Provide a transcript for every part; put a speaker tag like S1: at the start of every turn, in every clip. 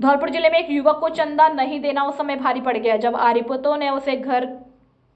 S1: धौलपुर जिले में एक युवक को चंदा नहीं देना उस समय भारी पड़ गया जब आरोपितों ने उसे घर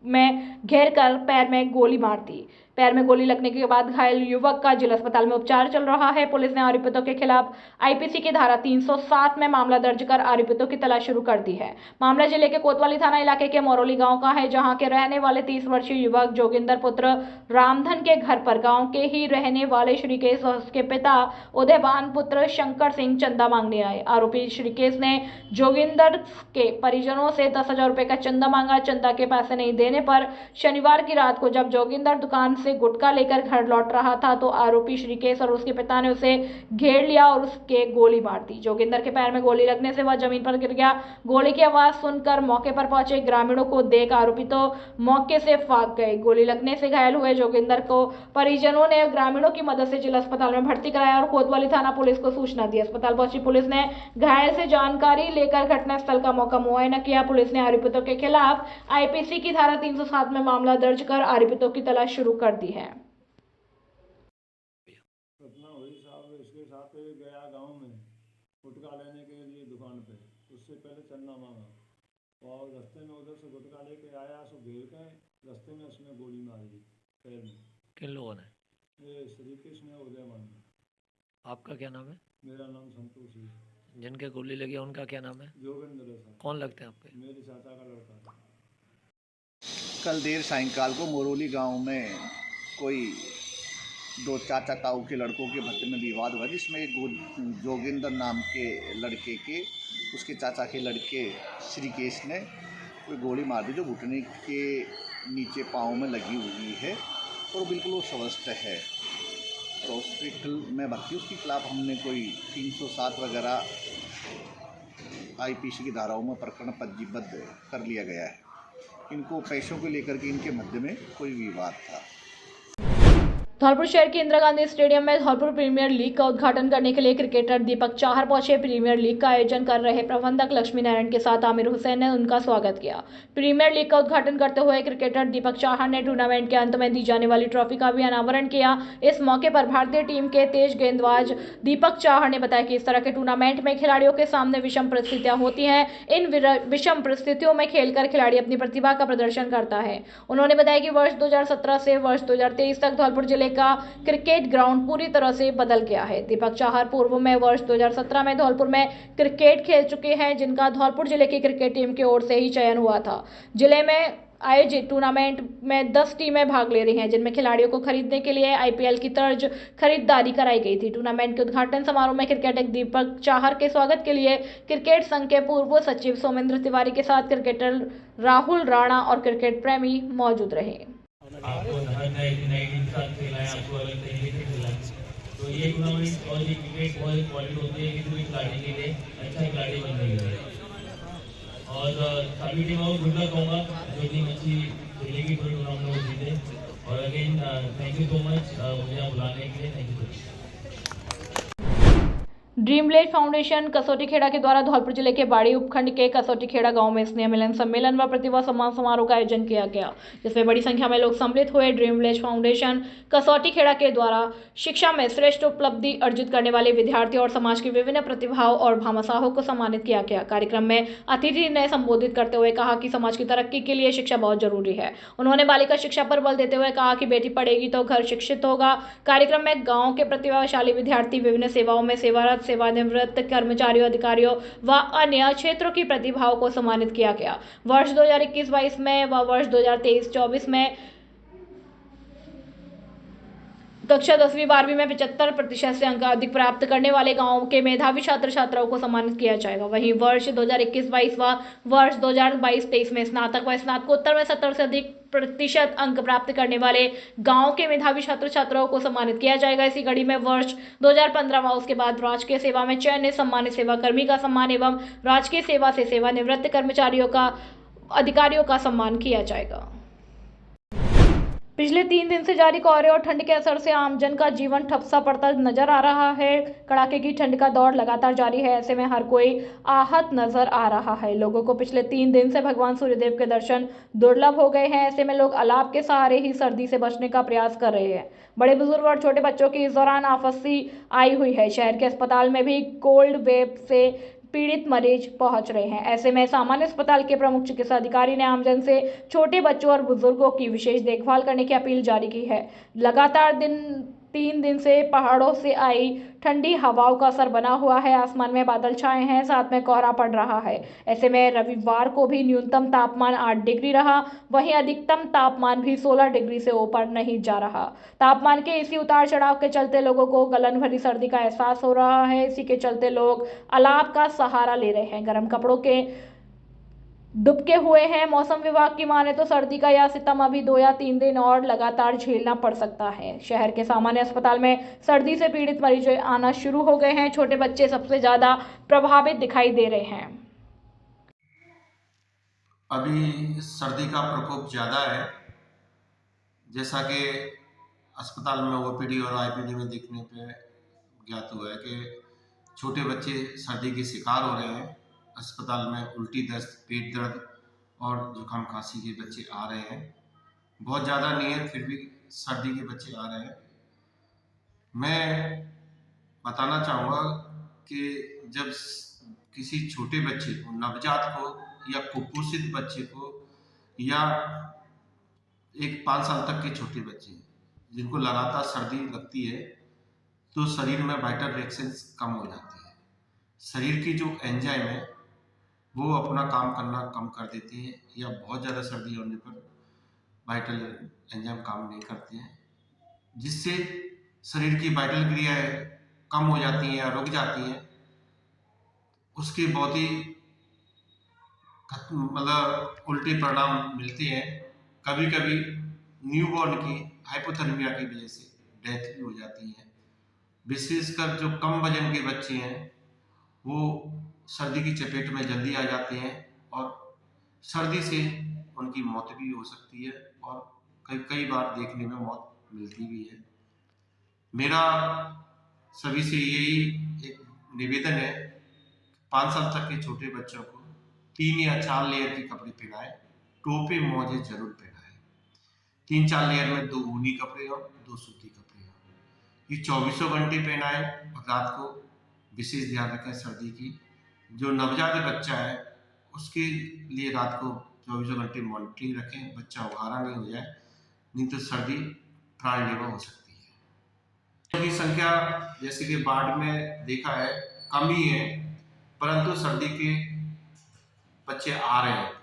S1: में घेर कर पैर में गोली मार दी। पैर में गोली लगने के बाद घायल युवक का जिला अस्पताल में उपचार चल रहा है। पुलिस ने आरोपितों के खिलाफ आईपीसी की धारा 307 में मामला दर्ज कर आरोपितों की तलाश शुरू कर दी है। मामला जिले के कोतवाली थाना इलाके के मोरोली गांव का है, जहां के रहने वाले 30 वर्षीय युवक जोगिंदर पुत्र रामधन के घर पर गांव के ही रहने वाले श्रीकेश और उसके पिता उदयभान पुत्र शंकर सिंह चंदा मांगने आए। आरोपी श्रीकेश ने जोगिंदर के परिजनों से 10,000 रुपए का चंदा मांगा। चंदा के पैसे नहीं देने पर शनिवार की रात को जब जोगिंदर दुकान से गुटखा लेकर घर लौट रहा था तो आरोपी श्रीकेश और उसके पिता ने उसे घेर लिया और उसके गोली मार दी। जोगिंदर के पैर में गोली लगने से वह जमीन पर गिर गया। गोली की आवाज सुनकर मौके पर पहुंचे ग्रामीणों को देख आरोपी तो मौके से भाग गए। गोली लगने से घायल हुए जोगिंदर को परिजनों ने ग्रामीणों की मदद से जिला अस्पताल में भर्ती कराया और कोतवाली थाना पुलिस को सूचना दी। अस्पताल पहुंची पुलिस ने घायल से जानकारी लेकर घटनास्थल का मौका मुआयना किया। पुलिस ने आरोपितों के खिलाफ आईपीसी की धारा 307 में मामला दर्ज कर आरोपितों की तलाश शुरू कर दी है।
S2: घटना हुई साहब, इसके साथ गया गांव में गुटखा लेने के लिए दुकान पे। उससे पहले चंदा मांगा और रास्ते में उधर से गुटखा लेके आया, सो घेर के रास्ते में उसने गोली मार दी पैर में।
S3: किन लोगों ने?
S2: ये श्रीकृष्ण ने, उदयमान ने।
S3: आपका क्या नाम है?
S2: मेरा नाम संतोष है।
S3: जिनके गोली लगी है उनका क्या नाम है?
S2: जोगिंदर है साहब।
S3: कौन लगते हैं आपके?
S2: मेरे चाचा का लड़का है।
S4: कल देर सायंकाल को मोरोली गांव में कोई दो चाचा ताऊ के लड़कों के मध्य में विवाद हुआ, जिसमें एक जोगिंदर नाम के लड़के के उसके चाचा के लड़के श्रीकेश ने कोई गोली मार दी जो घुटने के नीचे पाँव में लगी हुई है और बिल्कुल वो स्वस्थ है और हॉस्पिटल में भर्ती। उसके खिलाफ हमने कोई 307 वगैरह आईपीसी की धाराओं में प्रकरण पंजीबद्ध कर लिया गया है। इनको पैसों को लेकर के इनके मध्य में कोई विवाद था।
S1: धौलपुर शहर के इंदिरा गांधी स्टेडियम में धौलपुर प्रीमियर लीग का उद्घाटन करने के लिए क्रिकेटर दीपक चाहर पहुंचे। प्रीमियर लीग का आयोजन कर रहे प्रबंधक लक्ष्मी नारायण के साथ आमिर हुसैन ने उनका स्वागत किया। प्रीमियर लीग का उद्घाटन करते हुए क्रिकेटर दीपक चाहर ने टूर्नामेंट के अंत में दी जाने वाली ट्रॉफी का भी अनावरण किया। इस मौके पर भारतीय टीम के तेज गेंदबाज दीपक चाहर ने बताया कि इस तरह के टूर्नामेंट में खिलाड़ियों के सामने विषम परिस्थितियां होती हैं। इन विषम परिस्थितियों में खेलकर खिलाड़ी अपनी प्रतिभा का प्रदर्शन करता है। उन्होंने बताया कि वर्ष 2017 से वर्ष 2023 तक धौलपुर जिले का क्रिकेट ग्राउंड पूरी तरह से बदल गया है। दीपक चाहर पूर्व में वर्ष 2017 में धौलपुर में क्रिकेट खेल चुके हैं, जिनका धौलपुर जिले की क्रिकेट टीम की ओर से ही चयन हुआ था। जिले में आयोजित टूर्नामेंट में 10 टीमें भाग ले रही हैं, जिनमें खिलाड़ियों को खरीदने के लिए आईपीएल की तर्ज खरीदारी कराई गई थी। टूर्नामेंट के उद्घाटन समारोह में क्रिकेटर दीपक चाहर के स्वागत के लिए क्रिकेट संघ के पूर्व सचिव सोमेंद्र तिवारी के साथ क्रिकेटर राहुल राणा और क्रिकेट प्रेमी मौजूद रहे।
S5: आपको नई टीम के साथ खेला है, आपको अलग तरीके से खेला है, तो ये टूर्नामेंट और ये क्रिकेट बहुत इम्पोर्टेंट होती है कि कोई खिलाड़ी के लिए अच्छा खिलाड़ी बन रही है। और सभी टीमों को गुड लक कहूँगा, जो टीम अच्छी खेलेगी पूरे टूर्नामेंट में जीते। और again thank you so much मुझे यहाँ बुलाने के लिए। Thank you.
S1: Dream village foundation कसौटी खेड़ा के द्वारा धौलपुर जिले के बाड़ी उपखंड के कसौटी खेड़ा गांव में स्नेह मिलन सम्मेलन व प्रतिभा सम्मान समारोह का आयोजन किया गया, जिसमें बड़ी संख्या में लोग सम्मिलित हुए। ड्रीम विलेज फाउंडेशन कसौटी खेड़ा के द्वारा शिक्षा में श्रेष्ठ उपलब्धि अर्जित करने वाले विद्यार्थियों और समाज की विभिन्न प्रतिभाओं और भामाशाहों को सम्मानित किया गया। कार्यक्रम में अतिथि ने संबोधित करते हुए कहा कि समाज की तरक्की के लिए शिक्षा बहुत जरूरी है। उन्होंने बालिका शिक्षा पर बल देते हुए कहा कि बेटी पढ़ेगी तो घर शिक्षित होगा। कार्यक्रम में गाँव के प्रतिभाशाली विद्यार्थी विभिन्न सेवाओं में सेवारत, सेवानिवृत्त कर्मचारियों, अधिकारियों व अन्य क्षेत्रों की प्रतिभाओं को सम्मानित किया गया। वर्ष 2021-22 में व वर्ष 2023-24 में कक्षा 10वीं 12वीं में 75% से अंक अधिक प्राप्त करने वाले गांव के मेधावी छात्र छात्राओं को सम्मानित किया जाएगा। वहीं वर्ष 2021-22 व वर्ष 2022-23 में स्नातक व स्नातकोत्तर में 70 से अधिक प्रतिशत अंक प्राप्त करने वाले गांव के मेधावी छात्र छात्राओं को सम्मानित किया जाएगा। इसी कड़ी में वर्ष 2015 व उसके बाद राजकीय सेवा में चयनित सम्मानित सेवाकर्मी का सम्मान एवं राजकीय सेवा से सेवानिवृत्त कर्मचारियों का अधिकारियों का सम्मान किया जाएगा। पिछले 3 दिन से जारी कोहरे और ठंड के असर से आमजन का जीवन ठप सा पड़ता नजर आ रहा है। कड़ाके की ठंड का दौर लगातार जारी है, ऐसे में हर कोई आहत नजर आ रहा है। लोगों को पिछले 3 दिन से भगवान सूर्यदेव के दर्शन दुर्लभ हो गए हैं। ऐसे में लोग अलाव के सहारे ही सर्दी से बचने का प्रयास कर रहे हैं। बड़े बुजुर्ग और छोटे बच्चों की इस दौरान आपसी आई हुई है। शहर के अस्पताल में भी कोल्ड वेव से पीड़ित मरीज पहुंच रहे हैं। ऐसे में सामान्य अस्पताल के प्रमुख चिकित्सा अधिकारी ने आमजन से छोटे बच्चों और बुजुर्गों की विशेष देखभाल करने की अपील जारी की है। लगातार 3 दिन से पहाड़ों से आई ठंडी हवाओं का असर बना हुआ है। आसमान में बादल छाए हैं, साथ में कोहरा पड़ रहा है। ऐसे में रविवार को भी न्यूनतम तापमान 8 डिग्री रहा, वहीं अधिकतम तापमान भी 16 डिग्री से ऊपर नहीं जा रहा। तापमान के इसी उतार चढ़ाव के चलते लोगों को गलन भरी सर्दी का एहसास हो रहा है। इसी के चलते लोग अलाव का सहारा ले रहे हैं, गर्म कपड़ों के दुबके हुए हैं। मौसम विभाग की माने तो सर्दी का यह सितम अभी 2 या 3 दिन और लगातार झेलना पड़ सकता है। शहर के सामान्य अस्पताल में सर्दी से पीड़ित मरीज आना शुरू हो गए हैं। छोटे बच्चे सबसे ज्यादा प्रभावित दिखाई दे रहे हैं।
S6: अभी सर्दी का प्रकोप ज़्यादा है, जैसा कि अस्पताल में ओपीडी और आईपीडी में देखने पे ज्ञात हुआ है कि छोटे बच्चे सर्दी के शिकार हो रहे हैं। अस्पताल में उल्टी दस्त, पेट दर्द और जुकाम खांसी के बच्चे आ रहे हैं। बहुत ज़्यादा नहीं है, फिर भी सर्दी के बच्चे आ रहे हैं। मैं बताना चाहूँगा कि जब किसी छोटे बच्चे को, नवजात को या कुपोषित बच्चे को या एक 5 साल तक के छोटे बच्चे जिनको लगातार सर्दी लगती है, तो शरीर में वाइटल रिएक्शंस कम हो जाते हैं। शरीर की जो एंजाइम है वो अपना काम करना कम कर देती है, या बहुत ज़्यादा सर्दी होने पर वाइटल एंजाइम काम नहीं करते हैं, जिससे शरीर की वाइटल क्रियाएं कम हो जाती हैं या रुक जाती हैं। उसके बहुत ही मतलब उल्टे परिणाम मिलते हैं। कभी कभी न्यूबॉर्न की हाइपोथर्मिया की वजह से डेथ भी हो जाती है। विशेषकर जो कम वजन के बच्चे हैं वो सर्दी की चपेट में जल्दी आ जाते हैं और सर्दी से उनकी मौत भी हो सकती है, और कई बार देखने में मौत मिलती भी है। मेरा सभी से यही एक निवेदन है, 5 साल तक के छोटे बच्चों को 3 या 4 लेयर के कपड़े पहनाएं, टोपे मोजे जरूर पहनाएं। 3-4 लेयर में 2 ऊनी कपड़े और 2 सूती कपड़े हो। ये 24 घंटे पहनाएं और रात को विशेष ध्यान रखें सर्दी की। जो नवजात बच्चा है उसके लिए रात को 24 घंटे मॉनिटरिंग रखें, बच्चा उघाड़ा नहीं हो जाए, नहीं तो सर्दी जानलेवा हो सकती है। की संख्या जैसे कि बाढ़ में देखा है कम ही है, परंतु सर्दी के बच्चे आ रहे हैं।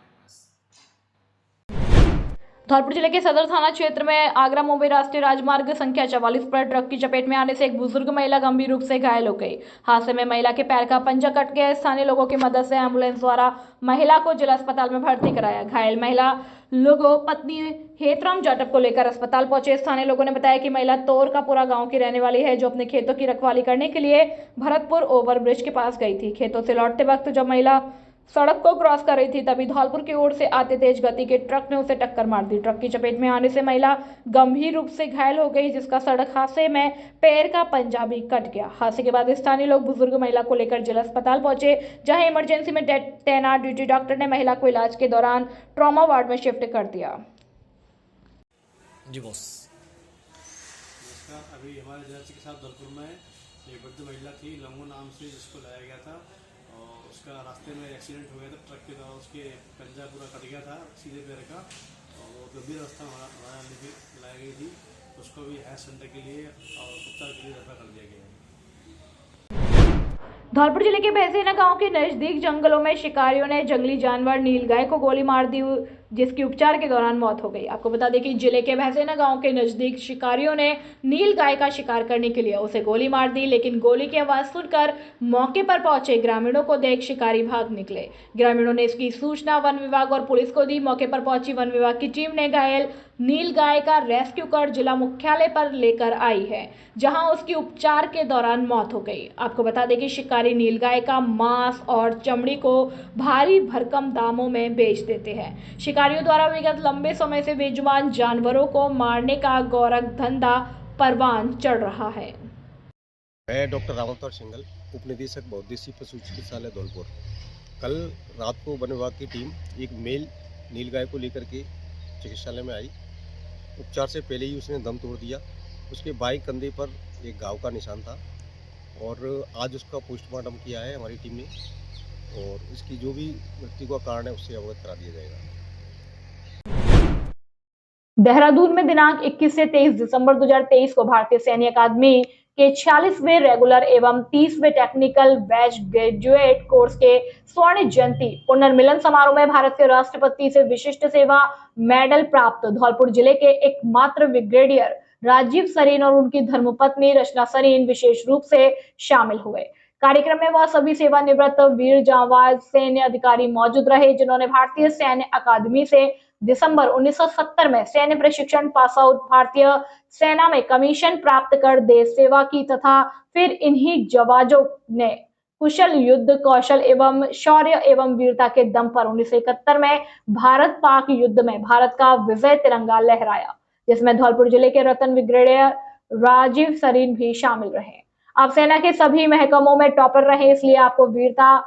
S1: धौलपुर जिले के सदर थाना क्षेत्र में आगरा मुंबई राष्ट्रीय राजमार्ग संख्या 44 पर ट्रक की चपेट में आने से एक बुजुर्ग महिला गंभीर रूप से घायल हो गई। हादसे में महिला के पैर का पंजा कट गया। स्थानीय लोगों की मदद से एम्बुलेंस द्वारा महिला को जिला अस्पताल में भर्ती कराया। घायल महिला लोगों पत्नी हेतराम जाटव को लेकर अस्पताल पहुंचे। स्थानीय लोगों ने बताया कि महिला तोरकापुरा गांव की रहने वाली है, जो अपने खेतों की रखवाली करने के लिए भरतपुर ओवरब्रिज के पास गई थी। खेतों से लौटते वक्त जब महिला सड़क को क्रॉस कर रही थी, तभी धौलपुर की ओर से आते तेज गति के ट्रक ने उसे टक्कर मार दी। ट्रक की चपेट में आने से महिला गंभीर रूप से घायल हो गई, जिसका सड़क हादसे में पैर का पंजा भी कट गया। हादसे के बाद स्थानीय लोग बुजुर्ग महिला को लेकर जिला अस्पताल पहुंचे, जहां इमरजेंसी में तैनात ड्यूटी डॉक्टर ने महिला को इलाज के दौरान ट्रॉमा वार्ड में शिफ्ट कर दिया।
S3: जी बॉस।
S7: अभी हमारे जिला चिकित्सा धौलपुर में एक वृद्ध महिला थी, लंगू नाम से, जिसको लाया गया था और उसका रास्ते में एक्सीडेंट हो गया था ट्रक के द्वारा। उसके पंजा पूरा कट गया था सीधे पैर का, और वो गंभीर अवस्था में हमारे लाई गई थी। उसको भी हेल्थ सेंटर के लिए और उपचार के लिए रेफर कर दिया गया है।
S1: धौलपुर जिले के भैंसेना गांव के नजदीक जंगलों में शिकारियों ने जंगली जानवर नीलगाय को गोली मार दी, जिसकी उपचार के दौरान मौत हो गई। आपको बता दें कि जिले के भैंसेना गांव के नजदीक शिकारियों ने नीलगाय का शिकार करने के लिए उसे गोली मार दी, लेकिन गोली की आवाज सुनकर मौके पर पहुंचे ग्रामीणों को देख शिकारी भाग निकले। ग्रामीणों ने इसकी सूचना वन विभाग और पुलिस को दी। मौके पर पहुंची वन विभाग की टीम ने घायल नीलगाय का रेस्क्यू कर जिला मुख्यालय पर लेकर आई है, जहां उसकी उपचार के दौरान मौत हो गई। आपको बता दें कि शिकारी नीलगाय का मांस और चमड़ी को भारी भरकम दामों में बेच देते हैं। शिकारियों द्वारा विगत लंबे समय से बेजुबान जानवरों को मारने का गौरव धंधा परवान चढ़ रहा है।
S8: मैं डॉक्टर रामावतार सिंघल, उप निदेशक बहुउद्देशीय पशु चिकित्सालय धौलपुर। कल रात को वन विभाग की टीम एक मेल नीलगाय को लेकर के चिकित्सालय में आई। उपचार से पहले ही उसने दम तोड़ दिया। उसके बाएं कंधे पर एक घाव का निशान था और आज उसका पोस्टमार्टम किया है हमारी टीम ने। और इसकी जो भी व्यक्ति का कारण है उससे अवगत करा दिया जाएगा।
S1: देहरादून में दिनांक 21 से 23 दिसंबर 2023 को भारतीय सैन्य अकादमी के 46वें रेगुलर एवं 30वें टेक्निकल बैच ग्रेजुएट कोर्स के स्वर्ण जयंती पुनर्मिलन समारोह में भारत के राष्ट्रपति से विशिष्ट सेवा मेडल प्राप्त धौलपुर जिले के एकमात्र ब्रिगेडियर राजीव सरीन और उनकी धर्मपत्नी रचना सरीन विशेष रूप से शामिल हुए। कार्यक्रम में वह सभी सेवानिवृत्त वीर जांबाज सैन्य अधिकारी मौजूद रहे जिन्होंने भारतीय सैन्य अकादमी से दिसंबर 1970 में सैन्य प्रशिक्षण पास आउट, भारतीय सेना में कमीशन प्राप्त कर देश सेवा की तथा फिर इन्हीं जवानों ने कुशल युद्ध कौशल एवं शौर्य एवं वीरता के दम पर 1971 में भारत पाक युद्ध में भारत का विजय तिरंगा लहराया, जिसमें धौलपुर जिले के रतन ब्रिगेडियर राजीव सरीन भी शामिल रहे। आप सेना के सभी महकमों में टॉपर रहे, इसलिए आपको वीरता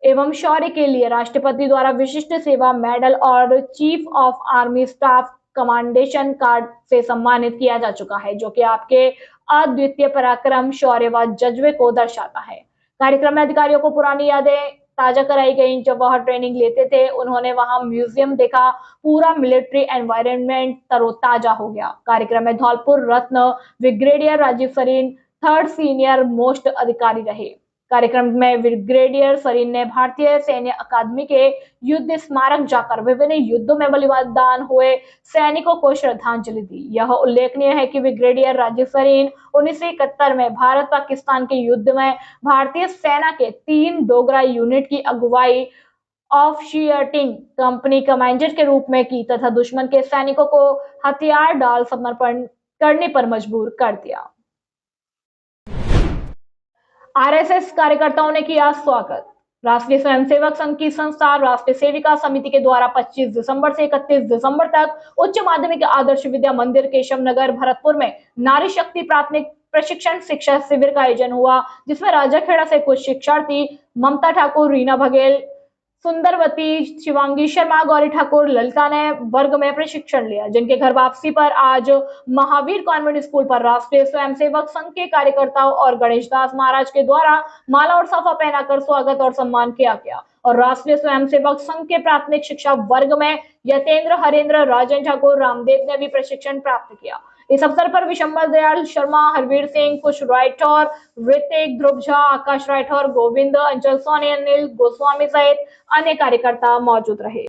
S1: एवं शौर्य के लिए राष्ट्रपति द्वारा विशिष्ट सेवा मेडल और chief of army staff commendation card से सम्मानित किया जा चुका है, जो कि आपके अद्वितीय पराक्रम, शौर्य व जज्बे को दर्शाता है। कार्यक्रम में अधिकारियों को पुरानी यादें ताजा कराई गई। जब वह ट्रेनिंग लेते थे उन्होंने वहां म्यूजियम देखा, पूरा मिलिट्री एनवायरनमेंट तरोताजा हो गया। कार्यक्रम में धौलपुर रत्न brigadier Rajeev Sarin 3rd senior most अधिकारी रहे। कार्यक्रम में ब्रिगेडियर सरीन ने भारतीय सैन्य अकादमी के युद्ध स्मारक जाकर विभिन्न युद्धों में बलिदान हुए सैनिकों को श्रद्धांजलि दी। यह उल्लेखनीय है कि ब्रिगेडियर राजीव सरीन 1971 में भारत पाकिस्तान के युद्ध में भारतीय सेना के 3 डोगरा यूनिट की अगुवाई ऑफशीयरिंग कंपनी कमांडर के रूप में की तथा दुश्मन के सैनिकों को हथियार डाल समर्पण करने पर मजबूर कर दिया। आरएसएस कार्यकर्ताओं ने किया स्वागत। राष्ट्रीय स्वयंसेवक संघ की संस्था राष्ट्रीय सेविका समिति के द्वारा 25 दिसंबर से 31 दिसंबर तक उच्च माध्यमिक आदर्श विद्या मंदिर केशव नगर भरतपुर में नारी शक्ति प्राथमिक प्रशिक्षण शिक्षा शिविर का आयोजन हुआ, जिसमें राजाखेड़ा से कुछ शिक्षार्थी ममता ठाकुर, रीना बघेल, सुंदरवती, शिवांगी शर्मा, गौरी ठाकुर, ललिता ने वर्ग में प्रशिक्षण लिया, जिनके घर वापसी पर आज महावीर कॉन्वेंट स्कूल पर राष्ट्रीय स्वयंसेवक संघ के कार्यकर्ताओं और गणेश दास महाराज के द्वारा माला और साफा पहनाकर स्वागत और सम्मान किया गया। और राष्ट्रीय स्वयंसेवक संघ के प्राथमिक शिक्षा वर्ग में यतेंद्र, हरेंद्र, राजन ठाकुर, रामदेव ने भी प्रशिक्षण प्राप्त किया। इस अवसर पर विशंबर दयाल शर्मा, हरवीर सिंह, कुश राठौर, ऋतिक, ध्रुव झा, आकाश राठौर, गोविंद, अंचल सोनी, अनिल गोस्वामी सहित अन्य कार्यकर्ता मौजूद रहे।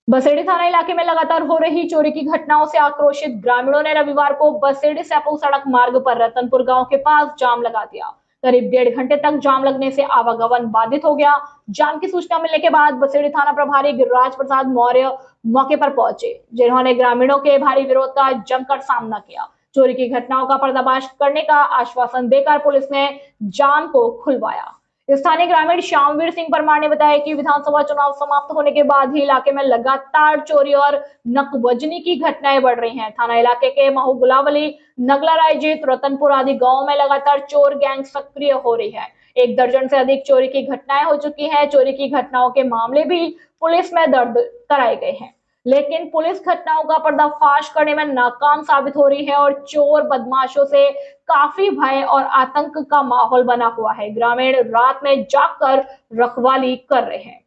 S1: बसेड़ी थाना इलाके में लगातार हो रही चोरी की घटनाओं से आक्रोशित ग्रामीणों ने रविवार को बसेड़ी सेपू सड़क मार्ग पर रतनपुर गांव के पास जाम लगा दिया। करीब 1.5 घंटे तक जाम लगने से आवागमन बाधित हो गया। जाम की सूचना मिलने के बाद बसेड़ी थाना प्रभारी गिरिराज प्रसाद मौर्य मौके पर पहुंचे, जिन्होंने ग्रामीणों के भारी विरोध का जमकर सामना किया। चोरी की घटनाओं का पर्दाफाश करने का आश्वासन देकर पुलिस ने जाम को खुलवाया। स्थानीय ग्रामीण श्यामवीर सिंह परमार ने बताया कि विधानसभा चुनाव समाप्त होने के बाद ही इलाके में लगातार चोरी और नकबजनी की घटनाएं बढ़ रही हैं। थाना इलाके के महू गुलावली, नगला रायजीत, रतनपुर आदि गांवों में लगातार चोर गैंग सक्रिय हो रही है। 1 दर्जन से अधिक चोरी की घटनाएं हो चुकी हैं। चोरी की घटनाओं के मामले भी पुलिस में दर्ज कराए गए हैं, लेकिन पुलिस घटनाओं का पर्दाफाश करने में नाकाम साबित हो रही है और चोर बदमाशों से काफी भय और आतंक का माहौल बना हुआ है। ग्रामीण रात में जागकर रखवाली कर रहे हैं।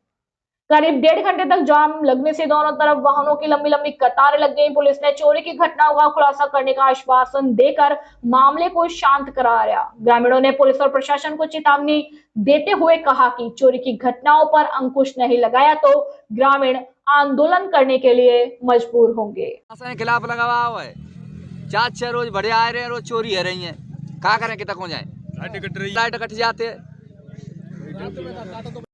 S1: करीब 1.5 घंटे तक जाम लगने से दोनों तरफ वाहनों की लंबी लंबी कतारें लग गई। पुलिस ने चोरी की घटनाओं का खुलासा करने का आश्वासन देकर मामले को शांत कराया। ग्रामीणों ने पुलिस और प्रशासन को चेतावनी देते हुए कहा कि चोरी की घटनाओं पर अंकुश नहीं लगाया तो ग्रामीण आंदोलन करने के लिए मजबूर होंगे।
S9: खिलाफ लगा हुआ है, 4-6 रोज बढ़िया आ रहे हैं, रोज चोरी है रही है। क्या करें कि तक हो जाए, लाइट कट जाते हैं।